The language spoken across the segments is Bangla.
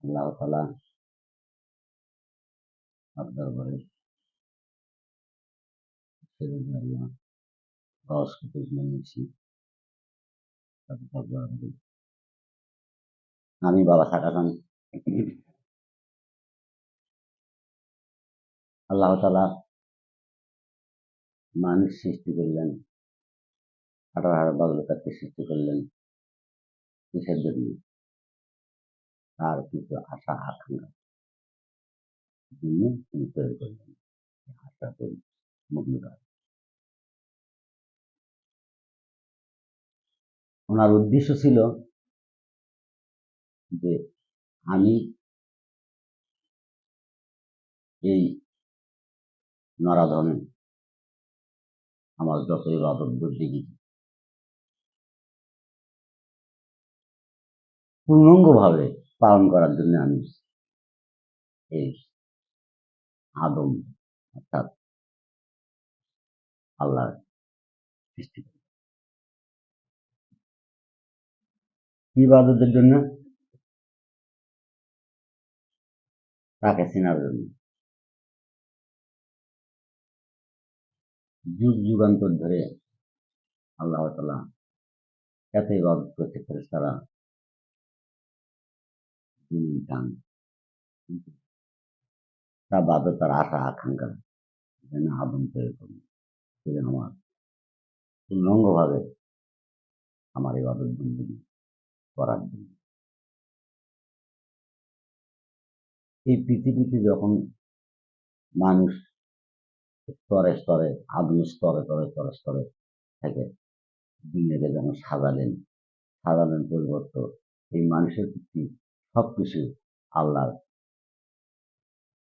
আল্লাহ তাআলা তার দরবারে সেজন্য আল্লাহ দশ কোটি নিয়েছি তাদের দরবারে। আমি বাবা থাকা খান আল্লাহ তাআলা মানুষ সৃষ্টি করলেন, 18,000 বালুকাকে সৃষ্টি করলেন কিসের জন্য? তার কিছু আশা আকাঙ্ক্ষা জন্য তিনি তৈরি করলেন। আশা করি মগ্নকার। ওনার উদ্দেশ্য ছিল যে আমি এই নরাধমে আমার যত ইবাদত বন্দেগী পূর্ণাঙ্গভাবে পালন করার জন্য আমি এই আদম অর্থাৎ আল্লাহর সৃষ্টি করি। কি ইবাদতের জন্য? তাকে চেনার জন্য। যুগ যুগান্তর ধরে আল্লাহ তাআলা এত ইবাদত করতে ফেরেশতারা তিনি চান, কিন্তু তা বাদে তার আশা আকাঙ্ক্ষা যেন আদম তৈরি করুন, সেজন্য আমার পূর্ণাঙ্গভাবে আমার ইবাদত বন্দেগী করার জন্য। এই পৃথিবীতে যখন মানুষ স্তরে স্তরে আদম স্তরে স্তরে স্তরে থেকে দুনিয়াকে যখন সাজালেন পরিবর্তন এই মানুষের প্রতি সবকিছু আল্লাহর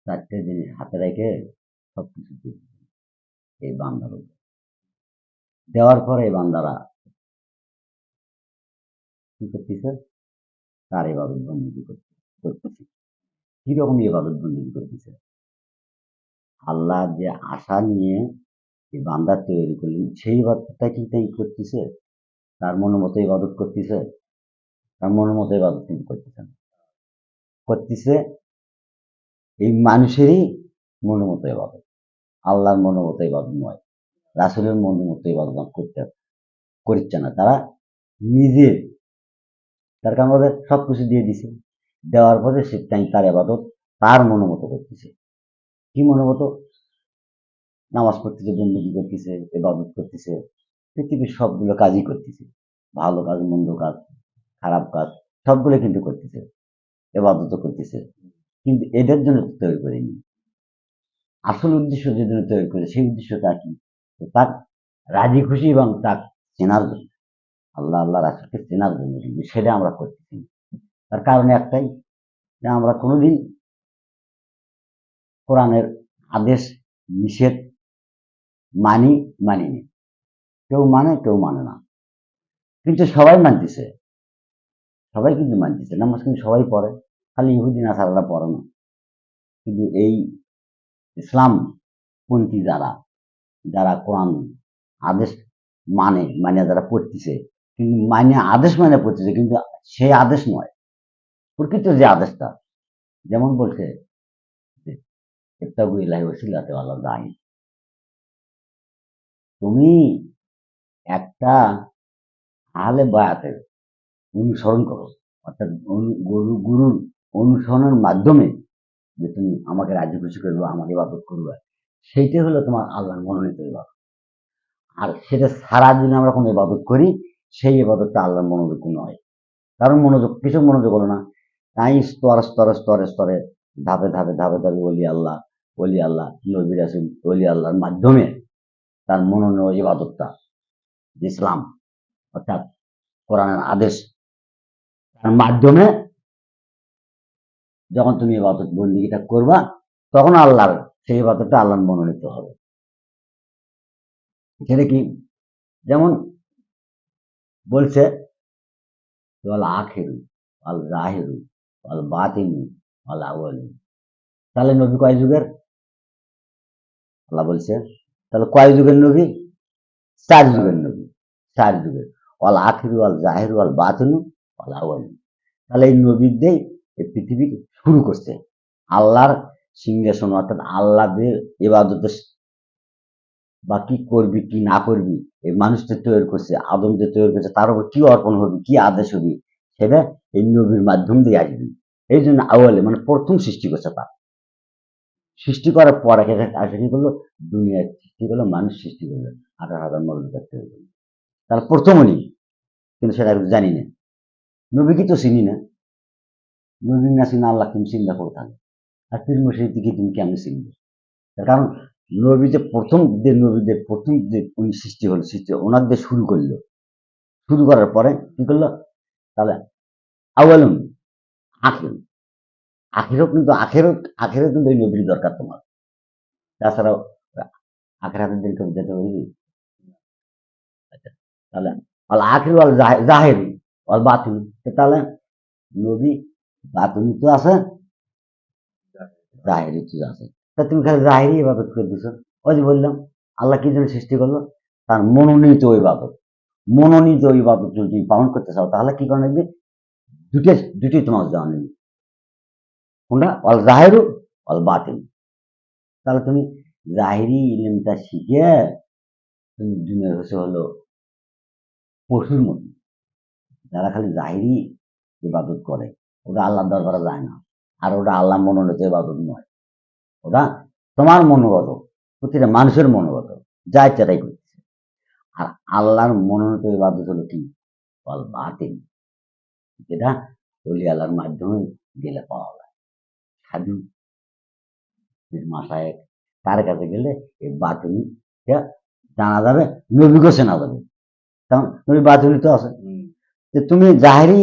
4টে জিনিস হাতে রেখে সবকিছু দিয়েছেন এই বান্দার উপর। দেওয়ার পরে এই বান্দারা কি করতেছে? তার ইবাদত বন্দেগী করতেছে। কিরকম ইবাদত বন্দেগী করতেছে? আল্লাহ যে আশা নিয়ে এই বান্দা তৈরি করলেন সেই ইবাদতটা কি তাই করতেছে? তার মনের মতো ইবাদত করতেছে? তার মনের মতো ইবাদত কিন্তু করতেছে না। করতেছে এই মানুষেরই মনের মতো ইবাদত। আল্লাহর মনের মতো ইবাদত নয়। রাসূলের মনের মতো ইবাদত করছে না। তারা নিজের তার কারণ ওদের সবকিছু দিয়ে দিছে। দেওয়ার পরে সে তার ইবাদত তার মনের মতো করতেছে। কি মনের মতো? নামাজ পড়তেছে, বন্দেগী করতেছে, ইবাদত করতেছে, পৃথিবীর সবগুলো কাজই করতেছে। ভালো কাজ, মন্দ কাজ, খারাপ কাজ সবগুলো কিন্তু করতেছে। ইবাদতও করতেছে। কিন্তু এদের জন্য তৈরি করেনি। আসল উদ্দেশ্য যে জন্য তৈরি করে সেই উদ্দেশ্যটা কি? তার রাজি খুশি এবং তার চেনার জন্য। আল্লাহ রাসূলকে চেনার জন্য কিন্তু সেটা আমরা করতেছি না। তার কারণ একটাই যে আমরা কোনোদিন কোরআনের আদেশ নিষেধ মানিনি। কেউ মানে কেউ মানে না। কিন্তু সবাই মানতেছে। সবাই কিন্তু মানতেছে। নামাজ কিন্তু সবাই পড়ে। খালি ইহুদি নাসারারা পড়ে না। কিন্তু এই ইসলামপন্থী যারা কোরআন আদেশ মানে যারা পড়তেছে, কিন্তু আদেশ মানে পড়তেছে, কিন্তু সেই আদেশ নয়। প্রকৃত যে আদেশটা, যেমন বলছে যে ইবতাগু ইলাইহি ওয়াসিলাতা ওয়ালা দাই। তুমি একটা আহলে বায়াতের অনুসরণ করো, অর্থাৎ গুরুর অনুসরণের মাধ্যমে যে তুমি আমাকে রাজি খুশি করবে, আমার ইবাদত করবে, সেইটাই হলো তোমার আল্লাহর মনোনীত ইবাদত। আর সেটা ছাড়া যদি আমরা কোনো ইবাদত করি, সেই ইবাদতটা আল্লাহর মনোনীত নয়। কারণ কিসের মনোযোগ হলো না? তাই স্তরে ধাপে ওলি আল্লাহ, নবী রাসূল, ওলি আল্লাহর মাধ্যমে তার মনোনীত ইবাদতটা ইসলাম অর্থাৎ কোরআনের আদেশ তার মাধ্যমে যখন তুমি ইবাদত বন্দেগীটা করবা, তখন আল্লাহর সেই ইবাদতটা আল্লাহর মনোনীত হবে। সেটা কি? যেমন বলছে ওয়াল আখিরু ওয়াল জাহিরু ওয়াল বাতিনু ওয়াল আউয়ালু। তাহলে নবী কয় যুগের? আল্লাহ বলছে তাহলে কয় যুগের নবী? 4 যুগের নবী। 4 যুগের। ওয়াল আখিরু ওয়াল জাহিরু ওয়াল বাতিনু ওয়াল আউয়ালু। তাহলে এই নবীদের এই পৃথিবীর শুরু করছে। আল্লাহর সিংহাসন অর্থাৎ আল্লাহ যে ইবাদতে বা কি করবি কি না করবি এই মানুষকে তৈরি করছে, আদম যে তৈরি করছে তার উপর কি অর্পণ হবে, কি আদেশ হবে, সেটা এই নবীর মাধ্যম দিয়ে আসবে। এই জন্য আওয়ালে মানে প্রথম সৃষ্টি করছে তার। সৃষ্টি করার পর এসে কি করলো, দুনিয়ার সৃষ্টি করলো, মানুষ সৃষ্টি করলো, 18,000 মৌলুকাত তৈরি করলো। তাহলে প্রথম উনি, কিন্তু সেটা আমি জানি না। নবীকে তো চিনি না। নবী না চিনা আল্লাহ তুমি চিন্তা করে থাকো। আর পীর মুর্শিদকে তুমি কেমন চিনবে? তার কারণ নবীদের প্রথম যে উনি সৃষ্টি হলো, ওনার দিয়ে শুরু করলো। শুরু করার পরে কি করলো? তাহলে আউয়ালুন আখির। আখেরও কিন্তু এই নবীর দরকার তোমার। তাছাড়াও আখেরাতের দিন কেউ যেতে বলবি? আচ্ছা, তাহলে আল আখির আল জাহের আল বাতিন। তাহলে নবী বাতিনি তো আছে, জাহেরি তো আছে। তা তুমি খালি জাহেরি ইবাদত করে দিছো। ওই যে বললাম আল্লাহ কি জন্য সৃষ্টি করলো? তার মনোনীত ইবাদত। মনোনীত ইবাদত যদি তুমি পালন করতে চাও তাহলে কি করে নেবে? দুটোই তোমার দেওয়া নেবে। কোনটা? অল জাহেরু অল বাতিন। তাহলে তুমি জাহেরি ইলমটা শিখে তুমি দুনিয়ার হলো পশুর মতো। যারা খালি জাহিরি ইবাদত করে ওটা আল্লাহর দরবারে যায় না। আর ওটা আল্লাহ মনোনীত ইবাদত নয়। ওটা তোমার মনোগত, প্রতিটা মানুষের মনোগত, যা ইচ্ছা তাই করতেছে। আর আল্লাহর মনোনীত ইবাদত হলো কি? বল বাতিল, যেটা ওলি আল্লাহর মাধ্যমে গেলে পাওয়া যায়। সাধু মাসায় তার কাছে গেলে এই বাতিলটা জানা যাবে, নবীকে চেনা যাবে। কারণ নবী বাতিল তো আছে। তুমি জাহেরি